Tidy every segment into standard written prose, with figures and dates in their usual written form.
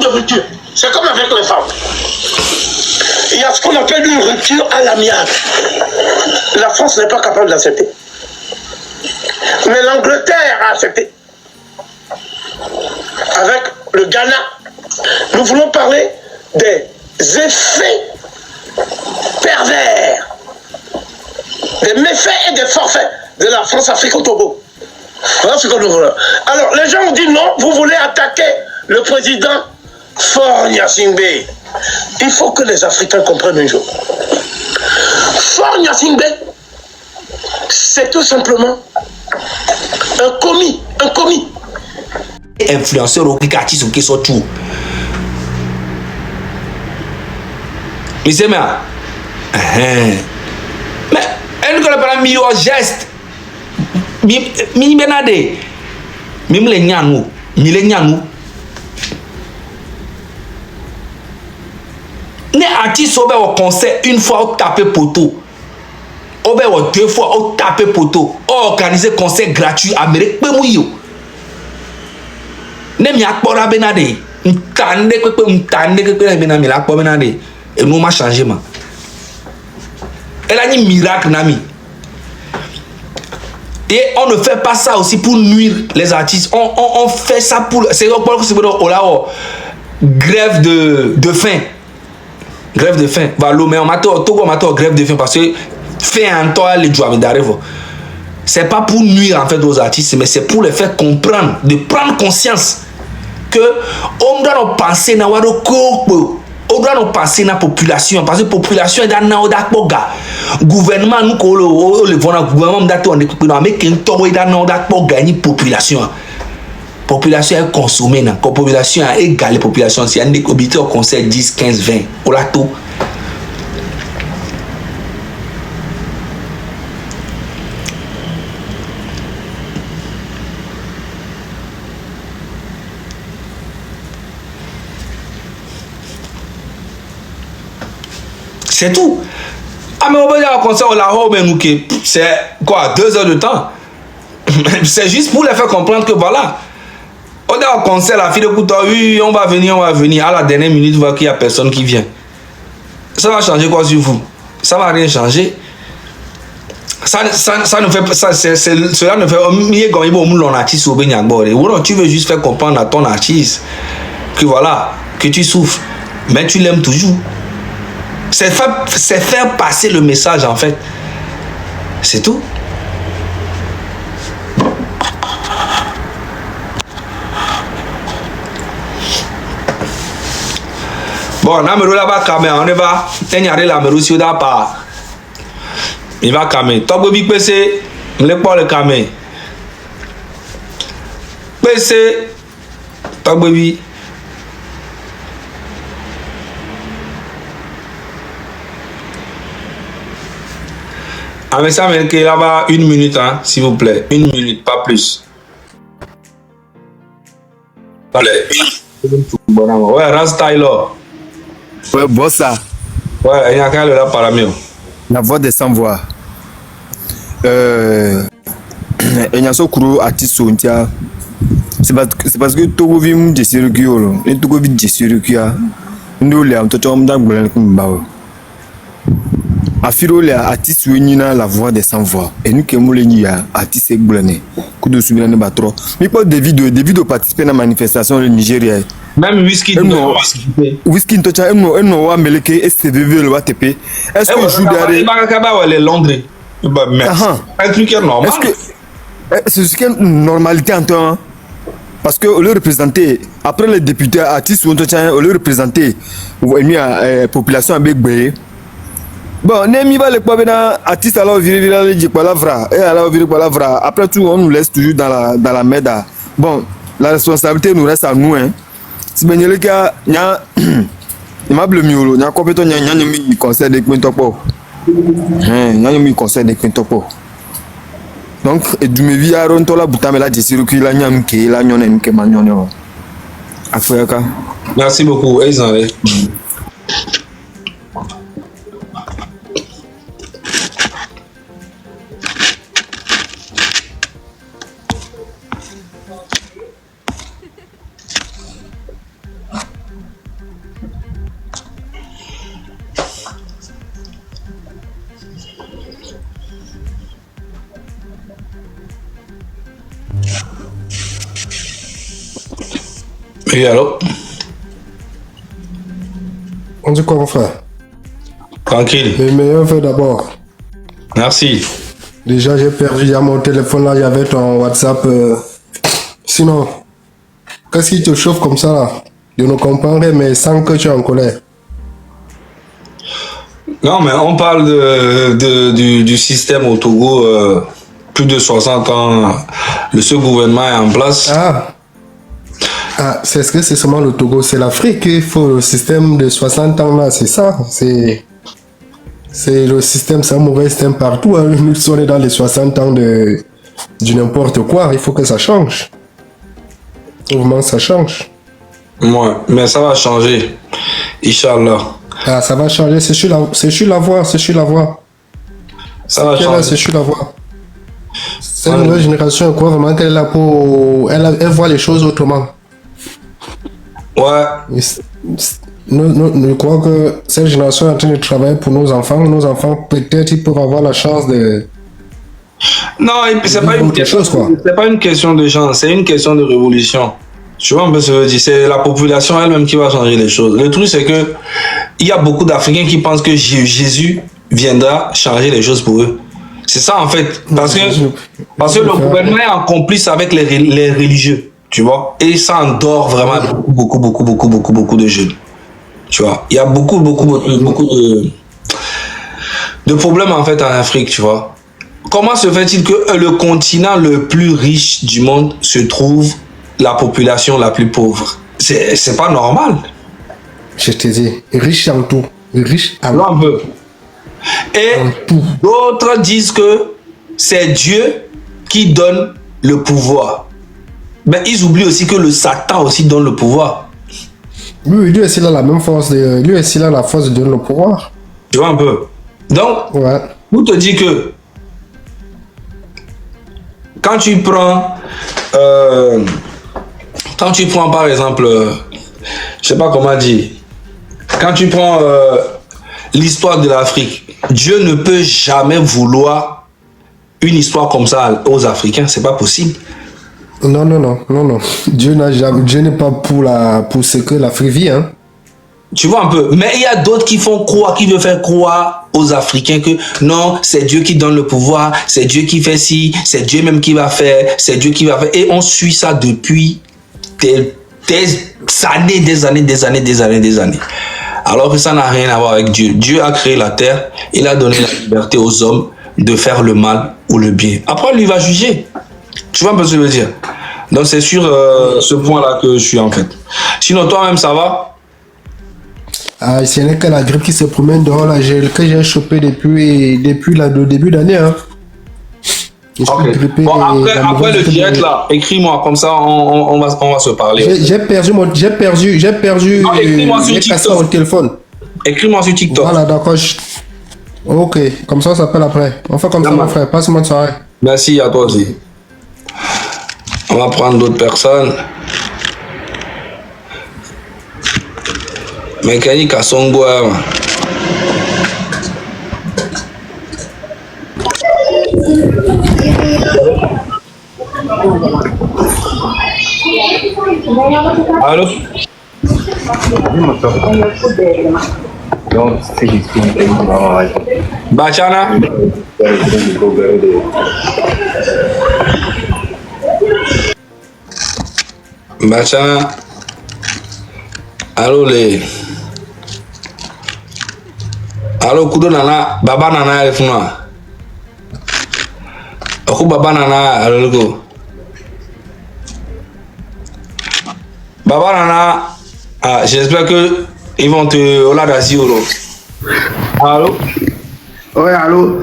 de rupture. C'est comme avec les femmes. Il y a ce qu'on appelle une rupture à l'amiable. La France n'est pas capable d'accepter. Mais l'Angleterre a accepté. Avec le Ghana, nous voulons parler des effets pervers, des méfaits et des forfaits de la France-Afrique au Togo. Voilà ce que nous voulons. Alors, les gens ont dit non, vous voulez attaquer le président Faure Gnassingbé. Il faut que les Africains comprennent un jour. Faure Gnassingbé, c'est tout simplement un commis. Influenceur au artiste qui sont tout. Mais c'est bien. Mais elle ne pas mis au geste. Mi benade. Même les nyangou. Les artistes au concert une fois au taper poteau. Au deux fois au taper poteau. Organiser concert gratuit Amérique pe mouyo. Ne mi akpora benade. M'tande que benami la akpora benade. Et nous m'a changé man. Elle a dit miracle nami. Et on ne fait pas ça aussi pour nuire les artistes. On fait ça pour. C'est grève de faim. Grève de faim. Mais on m'a dit grève de faim parce que fait un temps les jours d'arriver. C'est pas pour nuire en fait aux artistes, mais c'est pour les faire comprendre, de prendre conscience que on doit penser na wado ko. On doit penser na population parce que population est dans na poga. Gouvernement nous ko le vona gouvernement dato on équipe mais qu'un tobo dans na gagner population. Population est consommée na population est égale population si on est habité au conseil 10 15 20 au lato. C'est tout. Ah mais on va dire au concert au Lahore, c'est quoi 2 heures de temps. C'est juste pour les faire comprendre que voilà. On est au concert, la fille de couteau, oui, on va venir. À la dernière minute, voir qu'il n'y a personne qui vient. Ça va changer quoi sur vous? Ça va rien changer. Ça ne fait pas. Cela ne fait pas. Tu veux juste faire comprendre à ton artiste que voilà, que tu souffres, mais tu l'aimes toujours. C'est faire passer le message en fait. C'est tout. Bon, on a là-bas camé, on va. On y a la aussi pas. Il va camé. Top de big PC, on n'est pas le camé. PC, top de big. Avec ça, mais là-bas, 1 minute, hein, s'il vous plaît. 1 minute, pas plus. Allez. Ouais, Ras Taylor. Ouais, bossa. Ouais, il y a qu'à le là par mieux. La voix des sans-voix. Il y a ce courant artiste c'est parce que Togo vit de circuit. Et Togo vit de circuit. Nous, les hommes, nous Afiro les artistes wenina la voix des sans-voix et nous qui mouleni ya artiste blonné coup de souvenirs ne batro mais pas Davido participer à la manifestation au Nigeria même Whisky Ntocha no wa meleke STVV le WTP est-ce que joue derrière Bakaba les Londres un truc normal est-ce que c'est ce qui est normalité en temps parce que le représenter après les députés artistes Ntocha le représenter la population avec Béé. Bon, Nemi va le pabena artiste alors virer les palavra et alors virer palavra. Après tout, on nous laisse toujours dans la merde. Bon, la responsabilité nous reste à nous. Hein. Si ben le cas, nya, il m'a blâmé miolo, nya compétent nya mi conseil de Quintopo. Nya mi conseil de Quintopo. Donc, et du me via rontola butamela de circuit la nya mke la nyone mke manyone. Afuyaka. Merci beaucoup, Ezanre. Oui, allô? On dit quoi, mon frère? Tranquille. Le meilleur fait d'abord. Merci. Déjà, j'ai perdu il y a mon téléphone là, il y avait ton WhatsApp. Sinon, qu'est-ce qui te chauffe comme ça là? Je ne comprends rien, mais sans que tu es en colère. Non, mais on parle du système au Togo. Plus de 60 ans, ce gouvernement est en place. C'est ce que c'est seulement le Togo, c'est l'Afrique. Il faut le système de 60 ans là, c'est ça. C'est le système, c'est un mauvais système partout. Hein. Nous sommes dans les 60 ans du n'importe quoi. Il faut que ça change. Vraiment, ça change. Ouais, mais ça va changer. Inch'Allah. Ah, ça va changer. C'est sur la voie. C'est sur la voie. Ça va changer. C'est sur la voie. Cette nouvelle génération, quoi, vraiment, qu'elle est là pour. Elle voit les choses autrement. Ouais. Je crois que cette génération est en train de travailler pour nos enfants. Nos enfants, peut-être, ils peuvent avoir la chance de. Non, c'est pas une question. C'est pas une question de chance, c'est une question de révolution. Tu vois un peu ce que je veux dire? C'est la population elle-même qui va changer les choses. Le truc, c'est que il y a beaucoup d'Africains qui pensent que Jésus viendra changer les choses pour eux. C'est ça en fait. Parce que le gouvernement est en complice avec les religieux. Tu vois? Et ça endort vraiment beaucoup de jeunes. Tu vois? Il y a beaucoup de problèmes en fait en Afrique, tu vois? Comment se fait-il que le continent le plus riche du monde se trouve la population la plus pauvre? C'est pas normal. Je te dis, riche en tout. Riche en un peu. Et d'autres disent que c'est Dieu qui donne le pouvoir. Mais ils oublient aussi que le Satan aussi donne le pouvoir. Oui, lui aussi il a la même force. Lui aussi il a la force de donner le pouvoir. Tu vois un peu. Donc, pour te dire que quand tu prends par exemple, je sais pas comment dire, quand tu prends l'histoire de l'Afrique, Dieu ne peut jamais vouloir une histoire comme ça aux Africains, c'est pas possible. Non. Dieu n'est pas pour ce que l'Afrique vit, hein. Tu vois un peu. Mais il y a d'autres qui veulent faire croire aux Africains que non, c'est Dieu qui donne le pouvoir, c'est Dieu qui fait ci, c'est Dieu même qui va faire, c'est Dieu qui va faire. Et on suit ça depuis des années. Alors que ça n'a rien à voir avec Dieu. Dieu a créé la terre, il a donné la liberté aux hommes de faire le mal ou le bien. Après, lui va juger. Tu vois un peu ce que je veux dire? Donc c'est sur ce point-là que je suis en fait. Sinon, toi-même, ça va? Ce n'est que la grippe qui se promène dehors là, que j'ai chopé depuis le début d'année. Hein. Okay. Bon, après le direct là, écris-moi, comme ça on va se parler. J'ai perdu mon téléphone. Écris-moi sur TikTok. Voilà, d'accord. Ok, comme ça on s'appelle après. On fait comme ça, mon frère. Passe-moi de soirée. Merci à toi aussi. On va prendre d'autres personnes. Mécanique à son goût. Allô? Bachana? Bachana? Allô les? Allô kudo nana? Baba nana elfuna? Aku baba nana allô? Baba Nana, j'espère que ils vont te hola d'Asie. Allô? Oui, allô?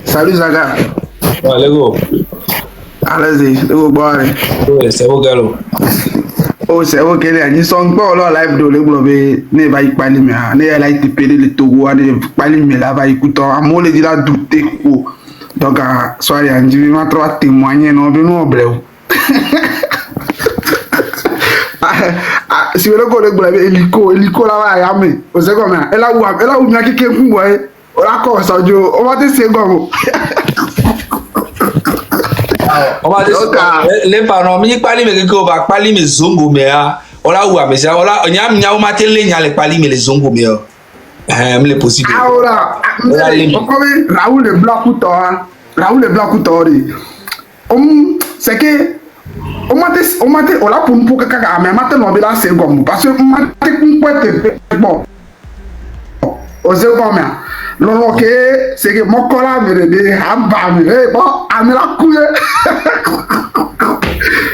Salut Zaga. Ouais, let's go. Allez-y, let's go, boy. Ouais, c'est bon, Galo. Oh, c'est ok, ils sont pas là, live de l'Europe, ne va y parler, mais ne va y péder le Togo, ne va parler, mais là, va écouter, à moi, le dit là, douter, donc, soyez, je vais m'en témoigner, non, de nous, bleu. Si vous voulez hélico là, yamé. Vous savez comment? Elle a où bien qui vous voyez. On a quoi ça, Joe? On va te dire comment. On va dire les parents, mais parler mais que va parler mais zongo mais on a où mais ça on a on m'a télé les parler mais les zongo mais les possible. Ah voilà. Raoul le blanc couteau. Raoul le blanc couteau. C'est que on l'a pour que caca mais maintenant on va c'est comme parce que on m'a bon. On sait comment. Non, ok, c'est que mon collègue me dit, bon, amela couille.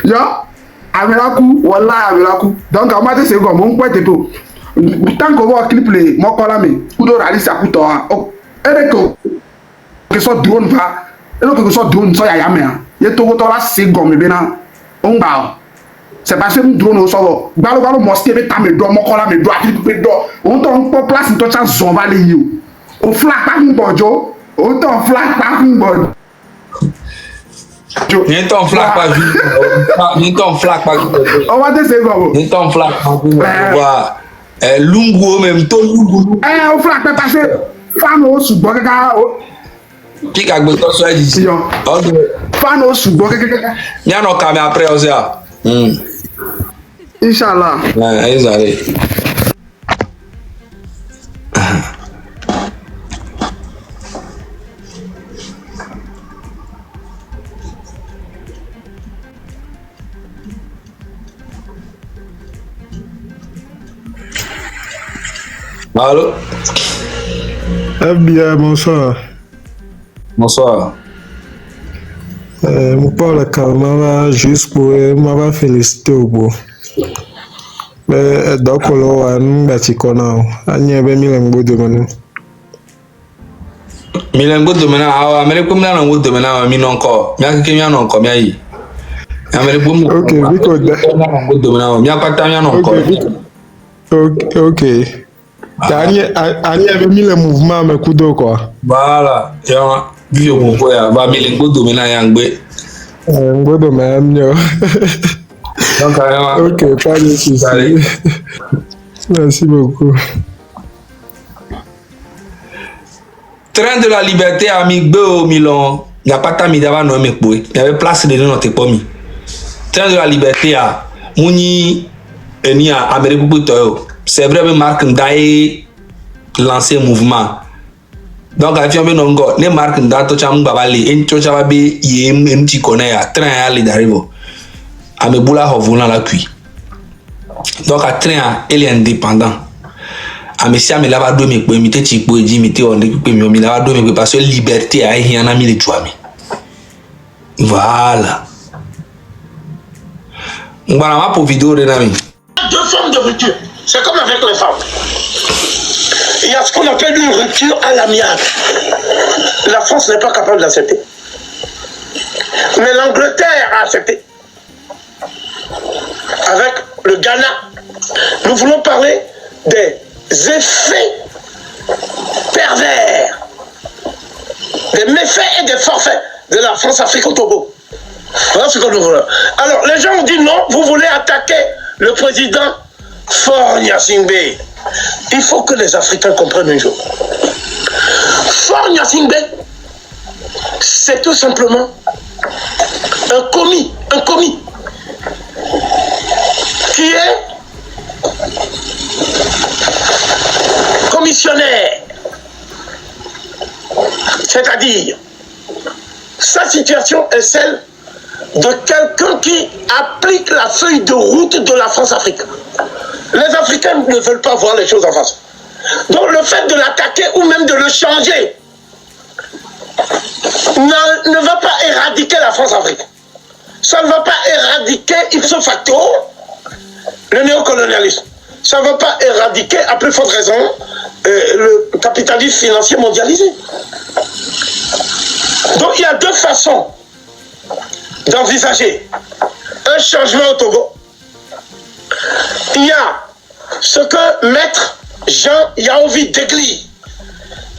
Yo, amela couille, voilà, amela couille. Donc, on m'a dit, c'est comme mon point de tout. Tant qu'on va clipper mon collègue, ou de réaliser à coup de temps, et que soit drone va, et que soit drone, soit yamé. Il y a tout le temps là, c'est comme bien, on va. C'est parce que nous drone au sol. Balo mosquée, mais t'as mes doigts, mon collègue, mes doigts, mes doigts. On t'en place, on t'en zone va les you. On flaque pas un bojo, on t'en flaque pas un bojo. Ni t'en flaque pas vu, ni t'en flaque pas. On va te dire comment. Ni t'en flaque pas. Lungu même ton lungu. On flaque pas parce que fan au sous bois caca. Qui a gagné ton soir ici? Fan au sous bois caca. Ni à nos caméras après ça. Inch'Allah. Ils arrivent. Allô? Bien, bonsoir. Bonsoir. Mon parle carrément juste pour m'avoir félicité au bout. Mais donc, on a un petit connant. On y avait mis un bout de menu. Milengo de mena awa mere kum na ngo de mena mi non ko mi akike mi anon ko mi ayi amere kum OK because na ngo de mena mi akata mi anon ko OK Ani avait mis le mouvement mais kudo quoi. Voilà ya bio ko ya ba milengo de mena ya ngbe ngo de mena donc OK pas de souci. Merci beaucoup. Train de la liberté à Migbe Milan, il n'y a pas de temps d'avant non mais il y avait place de notre pomi. Train de la liberté à Mouni et ni à Amérique Boutoyo. C'est vrai que Marc Ndaye lancé un mouvement. Donc à Fiambe Nongo, les Marc Ndaye to cham babali, en to chababe yem en ti connaît à train à aller d'arriver. À me boula hovuna la cuit. Donc à train il est indépendant. Amesia me lava do me pe mi te ti po ji mi te on pe mi lava do me pe parce que liberté a rien na mi le tuami. Voilà. On va ma pour vidéo de nami. Deux formes de rupture. C'est comme avec les femmes. Il y a ce qu'on appelle une rupture à l'amiable. La France n'est pas capable d'accepter. Mais l'Angleterre a accepté. Avec le Ghana. Nous voulons parler des effets pervers, des méfaits et des forfaits de la France-Afrique au Togo. Voilà ce que nous voulons. Alors, les gens ont dit non, vous voulez attaquer le président Faure Gnassingbé. Il faut que les Africains comprennent un jour. Faure Gnassingbé, c'est tout simplement un commis qui est commissionnaire, c'est-à-dire sa situation est celle de quelqu'un qui applique la feuille de route de la France-Afrique. Les Africains ne veulent pas voir les choses en face. Donc le fait de l'attaquer ou même de le changer ne va pas éradiquer la France-Afrique. Ça ne va pas éradiquer ipso facto le néocolonialisme. Ça ne va pas éradiquer, à plus forte raison, le capitalisme financier mondialisé. Donc il y a deux façons d'envisager un changement au Togo. Il y a ce que Maître Jean Yaovi Degli,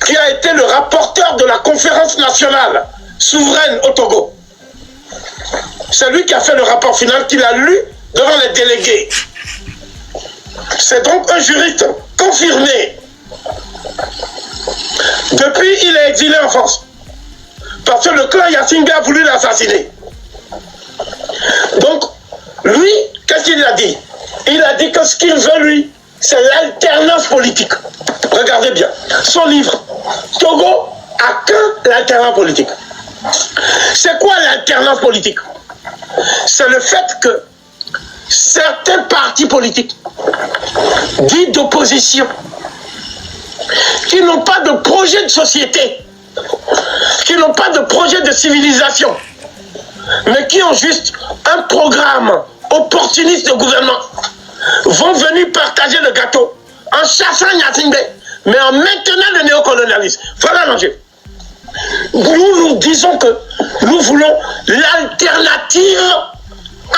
qui a été le rapporteur de la conférence nationale souveraine au Togo. C'est lui qui a fait le rapport final, qu'il a lu devant les délégués. C'est donc un juriste confirmé. Depuis, il est exilé en France. Parce que le clan Yasinga a voulu l'assassiner. Donc, lui, qu'est-ce qu'il a dit? Il a dit que ce qu'il veut, lui, c'est l'alternance politique. Regardez bien. Son livre, Togo a que l'alternance politique. C'est quoi l'alternance politique? C'est le fait que certains partis politiques dits d'opposition qui n'ont pas de projet de société, qui n'ont pas de projet de civilisation, mais qui ont juste un programme opportuniste de gouvernement, vont venir partager le gâteau en chassant Yassingbe, mais en maintenant le néocolonialisme. Voilà l'enjeu. Nous disons que nous voulons l'alternative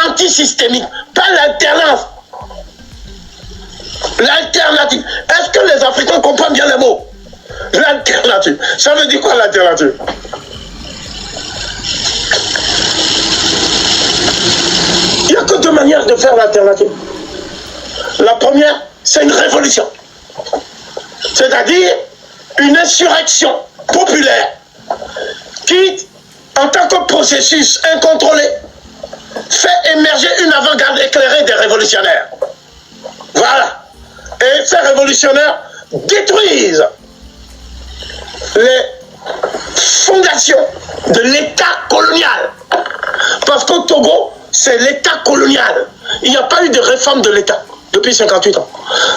antisystémique, pas l'alternance. L'alternative. Est-ce que les Africains comprennent bien les mots? L'alternative. Ça veut dire quoi l'alternative? Il n'y a que deux manières de faire l'alternative. La première, c'est une révolution. C'est-à-dire une insurrection populaire qui, en tant que processus incontrôlé, fait émerger une avant-garde éclairée des révolutionnaires. Voilà. Et ces révolutionnaires détruisent les fondations de l'État colonial. Parce qu'au Togo, c'est l'État colonial. Il n'y a pas eu de réforme de l'État depuis 58 ans.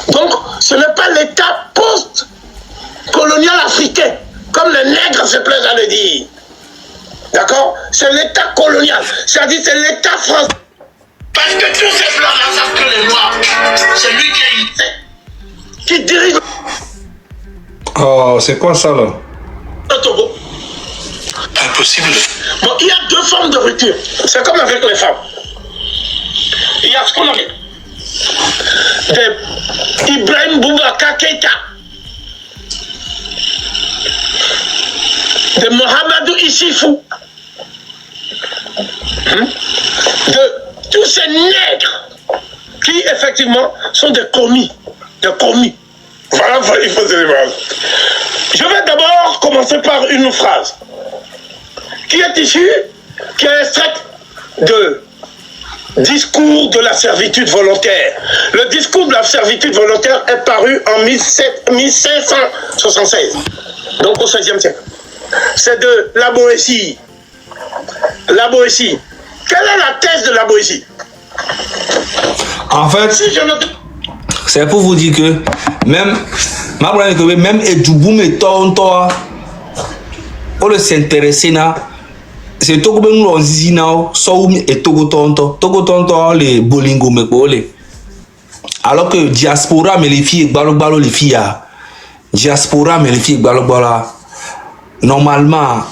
Donc, ce n'est pas l'État post-colonial africain, comme les nègres se plaisent à le dire. D'accord? C'est l'État colonial. C'est-à-dire c'est l'État français. Parce que tous ces blancs-là savent que les noirs, c'est lui qui dirige Oh, c'est quoi ça là? le Togo. Impossible. Bon, il y a deux formes de rupture. C'est comme avec les femmes. Il y a ce qu'on appelle des Ibrahim Boubacar Keïta, de Mohamedou Issifou, de tous ces nègres qui effectivement sont des commis. Des commis. Voilà, il faut se débarrasser. Je vais d'abord commencer par une phrase qui est issue, qui est extraite de discours de la servitude volontaire. Le discours de la servitude volontaire est paru en 1576, donc au XVIe siècle. C'est de la Boétie. La Boétie. Quelle est la thèse de la Boétie? En fait, Si je ne... c'est pour vous dire que même Edjoubou et Tonto, on le s'intéresser na, c'est Togo ben nous zina so et Togo Tonto les bolingo me bolé. Alors que diaspora mais les filles balo les filles diaspora mais les filles balo normalement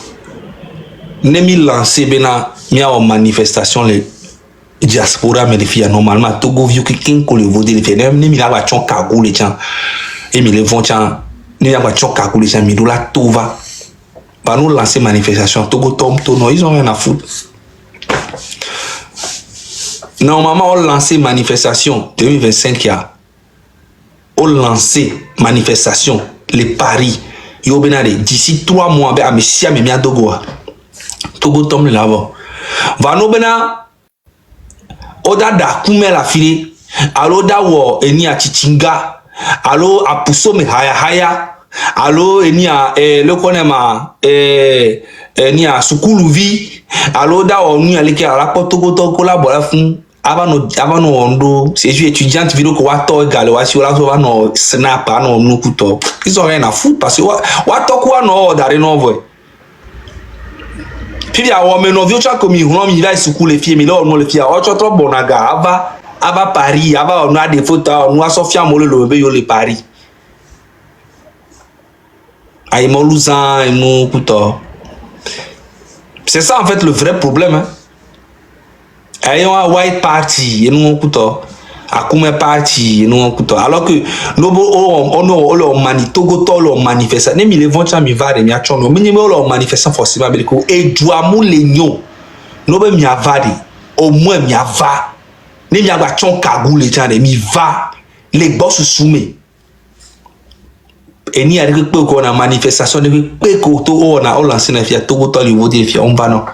nemi lancé bena mia en manifestation les diaspora mais les filles normalement Togo vieux que kin ko le voter les filles nemi la ba chon kagou les gens et mi les vont chan ni la ba chon kagou les gens mi do la tova va nous lancer manifestation Togo Tonto ils ont rien à foutre. Normalement on lancé manifestation 2025 ya on lancé manifestation les paris yo benade d'ici 3 mois be amisia me mia dogo Togo tombe là-bas va no bena oda da kume la file alo da wo eni a chichinga alo apuso me haya alo eni a le konema eni a sukuluvi alo da wo nu aleke ala Togo to collaborer fun avant ondo c'est étudiant vidéo ko wa to égal wa si ola so va no snap no nukuto ils ont rien à foutre parce que wa to ko no dare no voix puis ya wo me no vieux cha comme ils mi va sukulu les filles mais là on le filles o cho trop bonaga ava Paris ava on a des photos on a Sofia Molo le be yo le Paris ay mo luzan mo kuto c'est ça en fait le vrai problème hein. Ayons un white party et nous couteau à combien party et nous couteau alors que nous on Togo to lo manifeste ne mi le vont mi va de mi action no mi lo manifeste forcément be ko e doa mu le nyon no be mi avade au moins mi ava Ni mi agba chon kagou le tiens de mi va les boss soumet. Et ni a dit que qu'on a manifestation de que qu'on on a lancé na fia Togo to li voter fia on va non.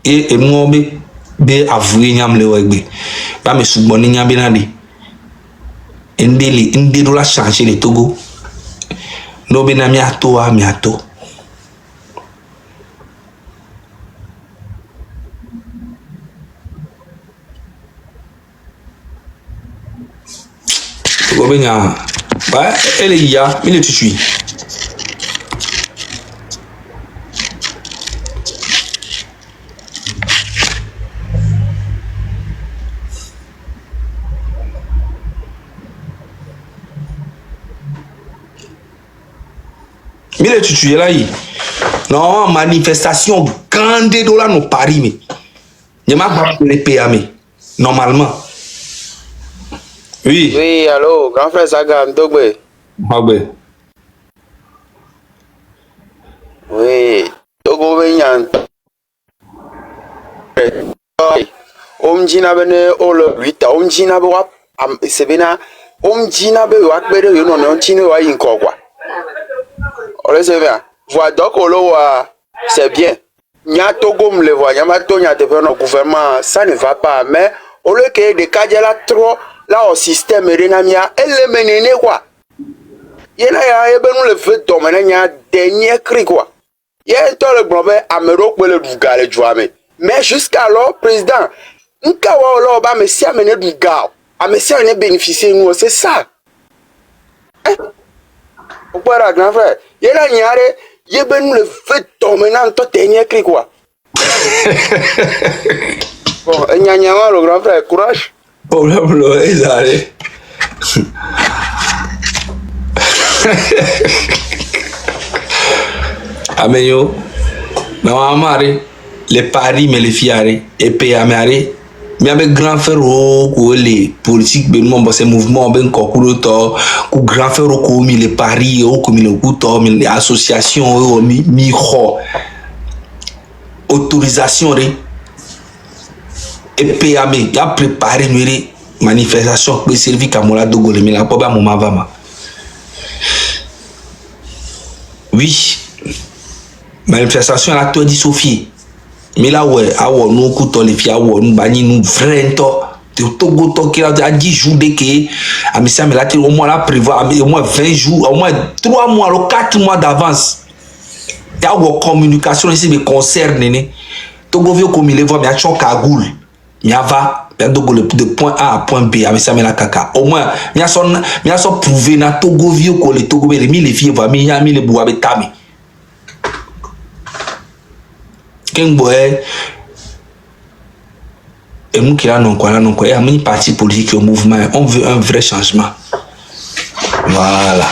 Et moi be avouer nyam le wegbe. Ba me suboni nyam bi na di. Inde do la changer le Togo. No be na mi ato a mi ato. Togo be nya. Ba ele ya, mi le tutu. Mille tu là yi. Non, manifestation grande de là no Paris mais. Je m'a pas les PAM normalement. Oui. Oui, allô, grand frère Saga Ndogbe. Magbe. Oui, Togo Benyan. Omjina bene olo 8 omjina be wa sebena omjina be wa gbere yo no no chine wa yin ko kwa. Ole se bien. Voix donc c'est bien. Nya Togo me le voit, nya ma to nya te fait no gouvernement, ça ne va pas mais au lieu que de cadre là trop là au système renamia elle menene quoi. Yena ya ebe nous le fait dominer nya dernier cri quoi. Y'a to le blobé amero ko le dugale jouame. Mais jusqu'alors président nka wa lo ba me si amene dugal. Amesi ane bénéficier nous c'est ça. Au point grand frère, yena nyare yebe nous le fait dominer en to dernier cri quoi. Bon, nyanya le grand frère, courage. Problème là, ils arrivent. Ameyo, mais on marre les paris mais les fiarés et payer amare. Mais avec grand frère ou les politiques ben mon boss mouvement ben kokuro to ku grand frère ko mi les paris ou comme le couto mi les associations mi ho autorisation et PAM il a préparé une manifestation pour servir Kamola Dogo mais la pas moment va. Oui. Manifestation à la toi dit Sophie. Mais là ouais, awo no couto les filles awo nous bani nous vrento. Togo to qui a 10 jours de que a mais ça mais là au moins là prévoir au moins 20 jours, au moins 3 mois, 4 mois d'avance. Il y a une communication ici mais concerne né. Togo vieux comme il les voit mais a chon kagoul. Il va de point A à point B avec ça mais la caca. Au moins il y a son prouvé na Togo vieux ko les Togo les filles va mais il y a mis les bou avec tami. King boy et nous qui là non quoi il y a un parti politique au mouvement on veut un vrai changement voilà.